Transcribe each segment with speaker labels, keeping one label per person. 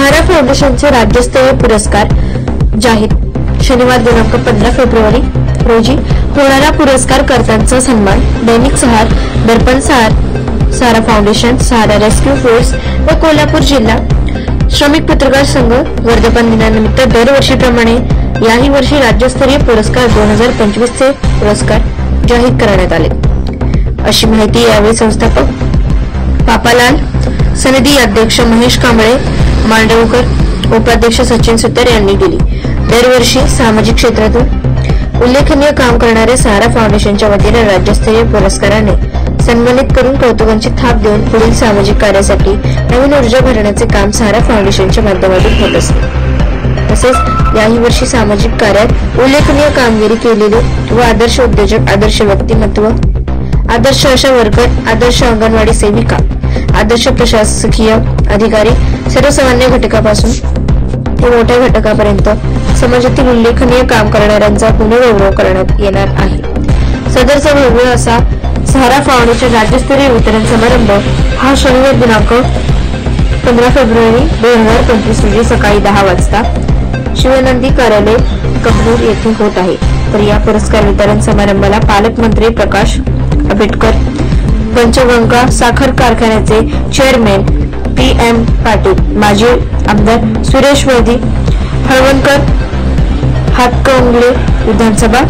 Speaker 1: सहारा फाउंडेशनचे राज्यस्तरीय पुरस्कार जाहीर। शनिवार दिनांक 15 फेब्रुवारी रोजी होणारा पुरस्कार कर्त्यांचा सन्मान दैनिक सहार, दर्पण सहारा फाउंडेशन, सहारा रेस्क्यू फोर्स व कोल्हापूर जिल्हा श्रमिक पत्रकार संघ वर्धापन दिनानिमित्त दरवर्षीप्रमाणे याही वर्षी राज्यस्तरीय पुरस्कार 2025 चे पुरस्कार जाहीर करण्यात आले, अशी माहिती यावेळी संस्थापक पापालाल, सनदी अध्यक्ष महेश कांबळे, मांडवकर, उपाध्यक्ष सचिन सुतार यांनी दिली। दरवर्षी सामाजिक क्षेत्रातून उल्लेखनीय काम करणाऱ्या सहारा फाउंडेशनच्या वतीने राज्यस्तरीय पुरस्काराने सन्मानित करून कौतुकांची थाप देऊन पुढील सामाजिक कार्यासाठी नवीन ऊर्जा भरण्याचे काम सहारा फाउंडेशनच्या माध्यमातून होत असते। तसेच याही वर्षी सामाजिक कार्यात उल्लेखनीय कामगिरी केलेले व आदर्श उद्योजक, आदर्श व्यक्तिमत्व, आदर्श आशा वर्कर, आदर्श अंगणवाडी सेविका, आदर्श प्रशासकीय अधिकारी, सर्वसामान्य घटकापासून ते मोठ्या घटकापर्यंत समाजातील उल्लेखनीय काम करणाऱ्यांचा पुनर्गौरव करण्यात येणार आहे। सदरचा भव्य असा सहारा फाउंडेशन राज्यस्तरीय वितरण समारंभ हा शनिवार दिनांक 15 फेब्रुवारी 2025 रोजी सकाळी 10 वाजता शिवनंदी कार्यालय कबनूर येथे होत आहे। तर या पुरस्कार वितरण समारंभाला पालकमंत्री प्रकाश आंबेडकर, पंचगंगा साखर कारखान्याचे चेअरमॅन PM पाटील, माजी आमदार सुरेश वैदी, हळवणकर, हातकणंगले विधानसभा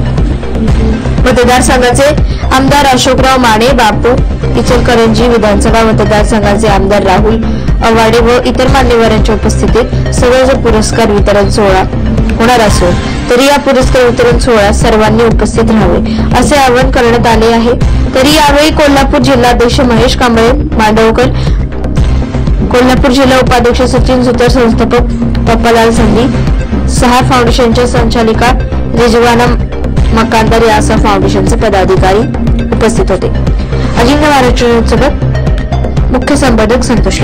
Speaker 1: मतदारसंघाचे आमदार अशोकराव माने, बापू, इचलकरंजी विधानसभा मतदारसंघाचे आमदार राहुल आवाडे व इतर मान्यवरांच्या उपस्थितीत सदरचा पुरस्कार वितरण सोहळा होणार असून तरी या पुरस्कार वितरण सोहळ्यात सर्वांनी उपस्थित राहावे असे आवाहन करण्यात आले आहे। तरी यावेळी कोल्हापूर जिल्हाध्यक्ष महेश कांबळे, मांडवकर, कोल्हापूर जिल्हा उपाध्यक्ष सचिन सुतार, संस्थापक पप्पालाल संधी, सहार फाउंडेशनच्या संचालिका रिजवाना मकानदार यासह फाउंडेशनचे पदाधिकारी उपस्थित होते। अजिंक्य महाराष्ट्र न्यूजसोबत मुख्य संपादक संतोष।